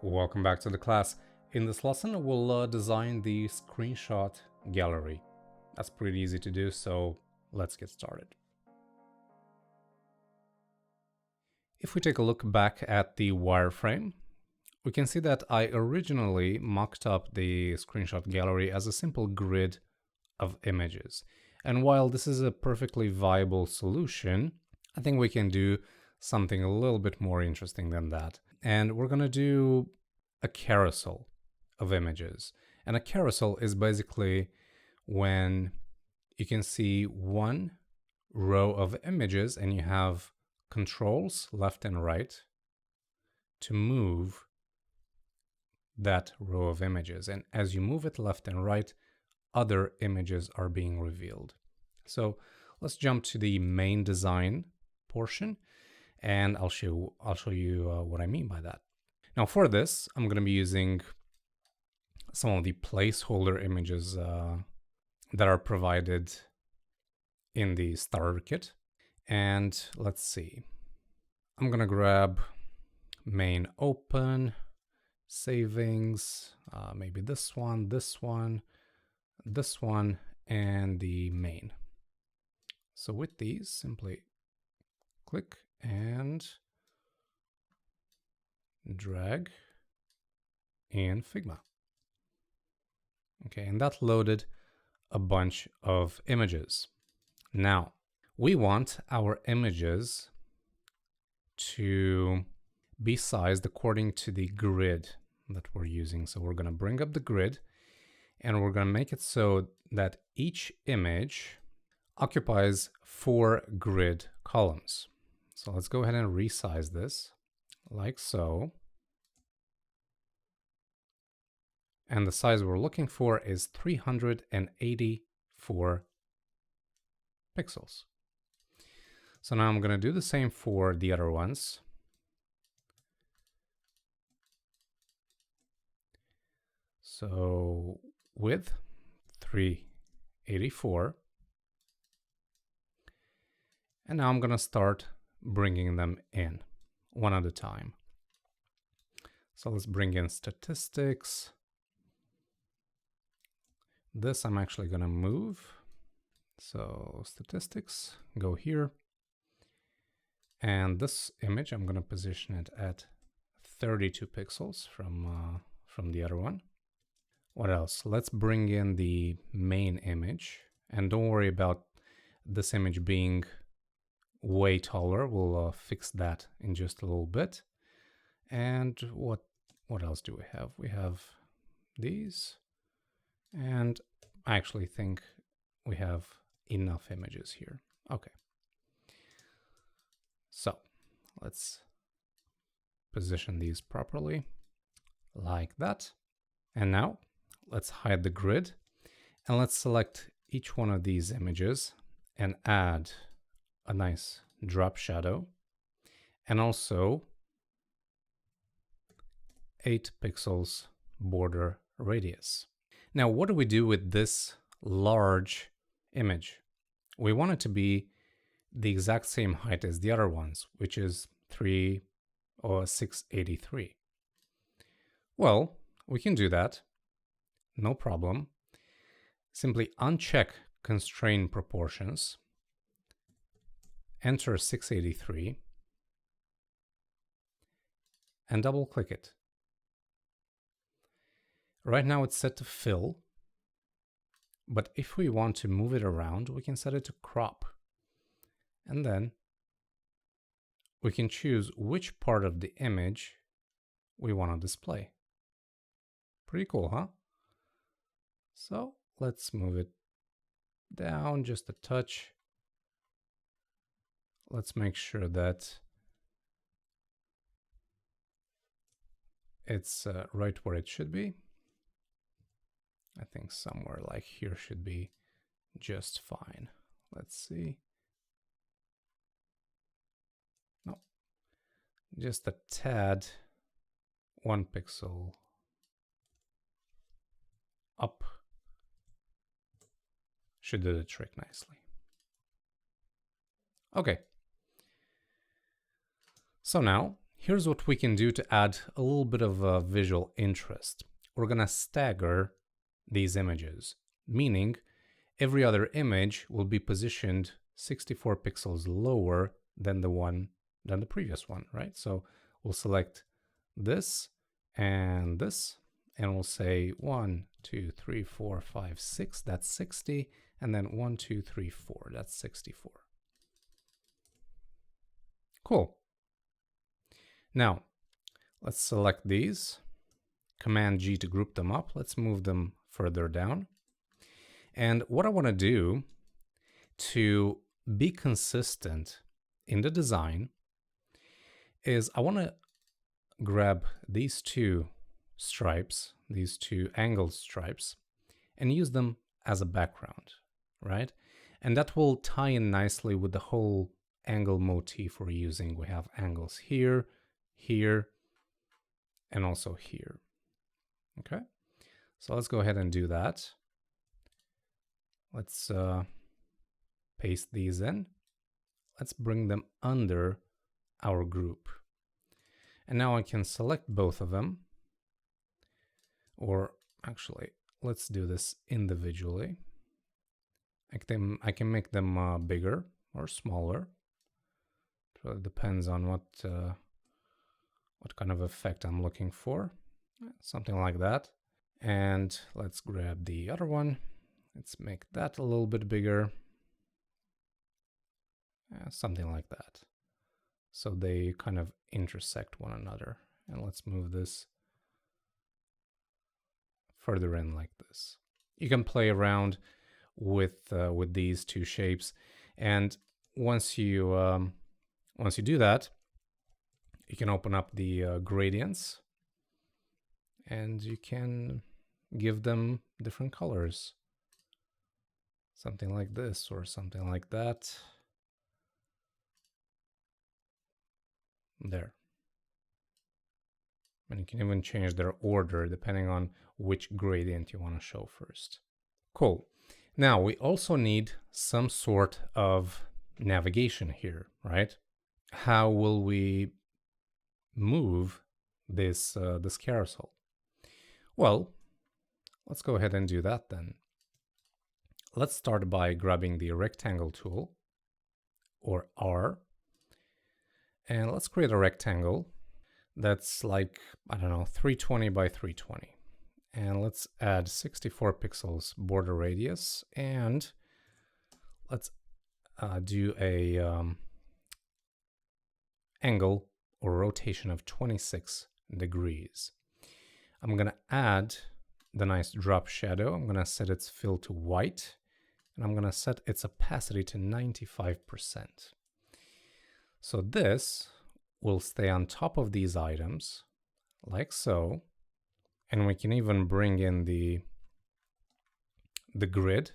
Welcome back to the class. In this lesson, we'll design the screenshot gallery. That's pretty easy to do, so let's get started. If we take a look back at the wireframe, we can see that I originally mocked up the screenshot gallery as a simple grid of images. And while this is a perfectly viable solution, I think we can do something a little bit more interesting than that. And we're going to do a carousel of images. And a carousel is basically when you can see one row of images and you have controls left and right to move that row of images. And as you move it left and right, other images are being revealed. So let's jump to the main design portion, and I'll show you what I mean by that. Now for this, I'm going to be using some of the placeholder images that are provided in the starter kit. And let's see, I'm going to grab main open, savings, maybe this one, and the main. So with these, simply click and drag in Figma. Okay, and that loaded a bunch of images. Now, we want our images to be sized according to the grid that we're using. So we're going to bring up the grid and we're going to make it so that each image occupies 4 grid columns. So let's go ahead and resize this like so. And the size we're looking for is 384 pixels. So now I'm going to do the same for the other ones. So width 384. And now I'm going to start bringing them in one at a time. So let's bring in statistics. This I'm actually going to move. So statistics, go here. And this image, I'm going to position it at 32 pixels from the other one. What else? Let's bring in the main image. And don't worry about this image being way taller. We'll fix that in just a little bit. And what else do we have? We have these. And I actually think we have enough images here. Okay. So let's position these properly like that. And now let's hide the grid and let's select each one of these images and add a nice drop shadow and also 8 pixels border radius. Now, what do we do with this large image? We want it to be the exact same height as the other ones, which is 683. Well, we can do that. No problem. Simply uncheck constrain proportions, enter 683, and double click it. Right now it's set to fill, but if we want to move it around, we can set it to crop. And then we can choose which part of the image we want to display. Pretty cool, huh? So let's move it down just a touch. Let's make sure that it's right where it should be. I think somewhere like here should be just fine. Let's see. No, just a tad, 1 pixel up should do the trick nicely. Okay. So now Here's what we can do to add a little bit of visual interest. We're gonna stagger these images, meaning every other image will be positioned 64 pixels lower than the previous one, right? So we'll select this, and we'll say 1, 2, 3, 4, 5, 6, that's 60, and then 1, 2, 3, 4, that's 64. Cool. Now, let's select these, Command G to group them up. Let's move them further down. And what I want to do to be consistent in the design is I want to grab these two stripes, these two angled stripes, and use them as a background, right? And that will tie in nicely with the whole angle motif we're using. We have angles here, here, and also here. Okay, so let's go ahead and do that. Let's paste these in. Let's bring them under our group. And now I can select both of them. Or actually, let's do this individually. I can make them bigger or smaller. So it depends on what kind of effect I'm looking for. Something like that. And let's grab the other one. Let's make that a little bit bigger. Something like that. So they kind of intersect one another. And let's move this further in like this. You can play around with these two shapes, and once you do that, you can open up the gradients, and you can give them different colors. Something like this or something like that. There. And you can even change their order depending on which gradient you want to show first. Cool. Now we also need some sort of navigation here, right? How will we move this carousel? Well, let's go ahead and do that then. Let's start by grabbing the rectangle tool, or R, and let's create a rectangle that's like, I don't know, 320 by 320. And let's add 64 pixels border radius, and let's do a angle or rotation of 26 degrees. I'm gonna add the nice drop shadow. I'm gonna set its fill to white, and I'm gonna set its opacity to 95%. So this will stay on top of these items, like so, and we can even bring in the grid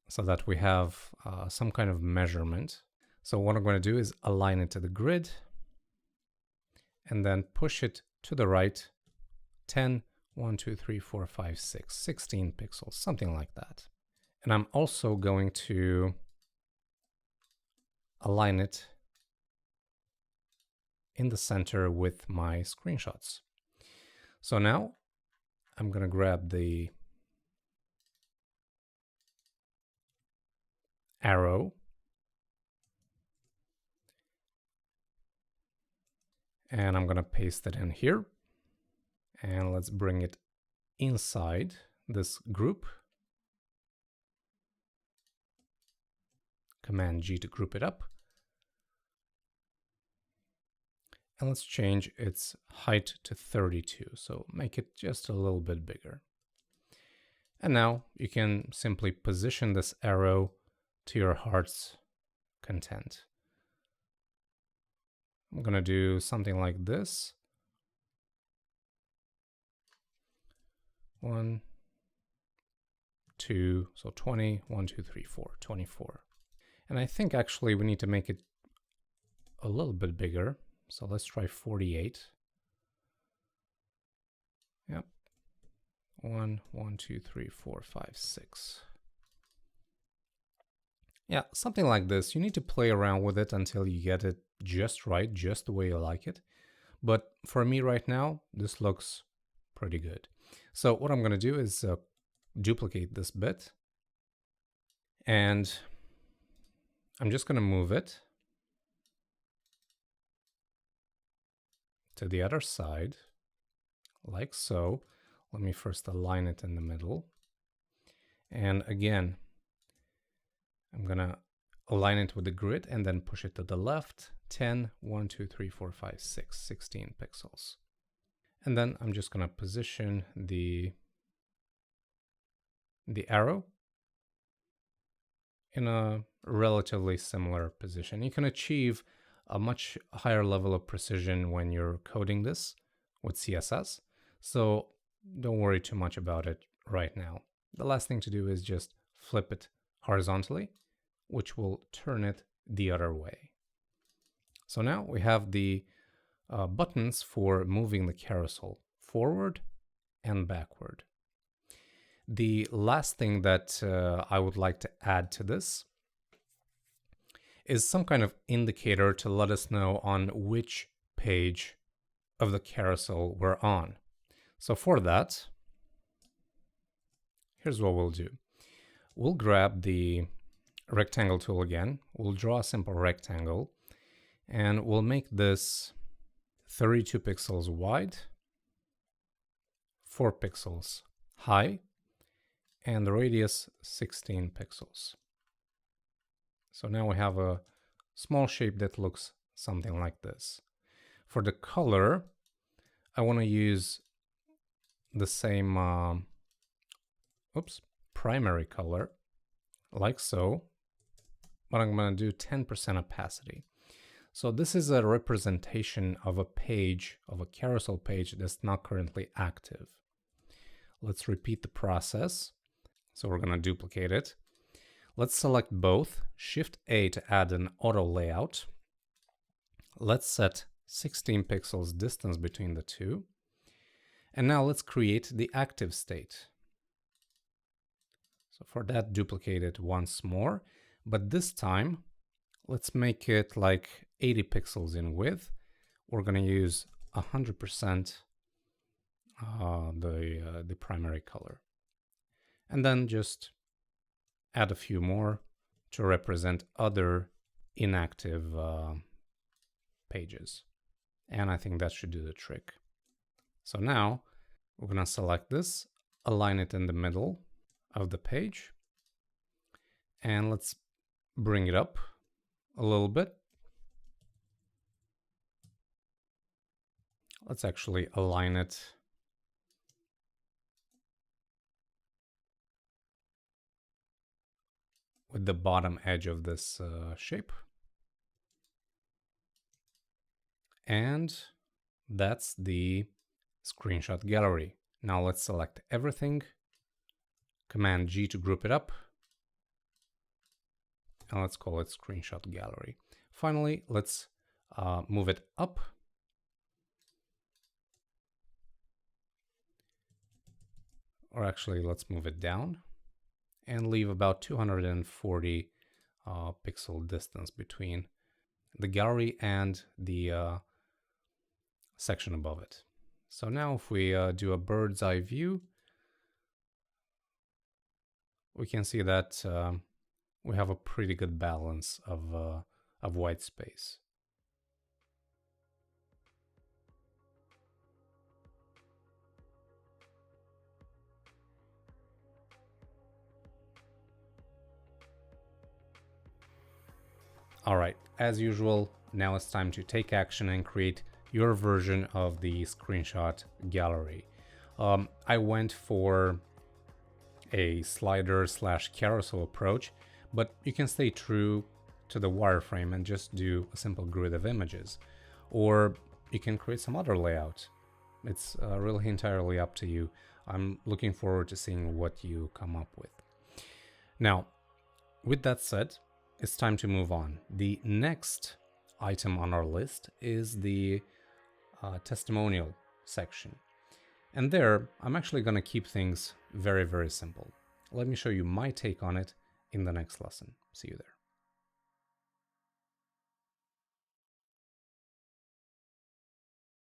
so that we have some kind of measurement. So what I'm going to do is align it to the grid, and then push it to the right 10, 1, 2, 3, 4, 5, 6, 16 pixels, something like that. And I'm also going to align it in the center with my screenshots. So now I'm going to grab the arrow and I'm going to paste it in here. And let's bring it inside this group. Command G to group it up. And let's change its height to 32, so make it just a little bit bigger. And now you can simply position this arrow to your heart's content. I'm gonna do something like this. 1, 2, so 20, 1, 2, 3, 4, 24. And I think actually we need to make it a little bit bigger. So let's try 48. Yep. 1, 1, 2, 3, 4, 5, 6. Yeah, something like this. You need to play around with it until you get it just right, just the way you like it. But for me right now, this looks pretty good. So what I'm going to do is duplicate this bit, and I'm just going to move it to the other side, like so. Let me first align it in the middle. And again, I'm going to align it with the grid and then push it to the left. 10, 1, 2, 3, 4, 5, 6, 16 pixels. And then I'm just going to position the arrow in a relatively similar position. You can achieve a much higher level of precision when you're coding this with CSS. So don't worry too much about it right now. The last thing to do is just flip it horizontally, which will turn it the other way. So now we have the buttons for moving the carousel forward and backward. The last thing that I would like to add to this is some kind of indicator to let us know on which page of the carousel we're on. So for that, here's what we'll do. We'll grab the rectangle tool again. We'll draw a simple rectangle, and we'll make this 32 pixels wide, 4 pixels high, and the radius 16 pixels. So now we have a small shape that looks something like this. For the color, I want to use the same primary color, like so, but I'm going to do 10% opacity. So this is a representation of a page, of a carousel page that's not currently active. Let's repeat the process. So we're going to duplicate it. Let's select both, Shift A to add an auto layout. Let's set 16 pixels distance between the two. And now let's create the active state. So for that, duplicate it once more, but this time let's make it like 80 pixels in width. We're going to use 100% the primary color. And then just add a few more to represent other inactive pages. And I think that should do the trick. So now we're going to select this, align it in the middle of the page, and let's bring it up a little bit. Let's actually align it with the bottom edge of this shape. And that's the screenshot gallery. Now let's select everything, Command G to group it up, and let's call it screenshot gallery. Finally, let's move it up. Or actually, let's move it down and leave about 240 pixel distance between the gallery and the section above it. So now if we do a bird's eye view, we can see that we have a pretty good balance of white space. All right, as usual, now it's time to take action and create your version of the screenshot gallery. I went for a slider / carousel approach, but you can stay true to the wireframe and just do a simple grid of images. Or you can create some other layout. It's really entirely up to you. I'm looking forward to seeing what you come up with. Now, with that said, it's time to move on. The next item on our list is the testimonial section. And there, I'm actually going to keep things very, very simple. Let me show you my take on it in the next lesson. See you there.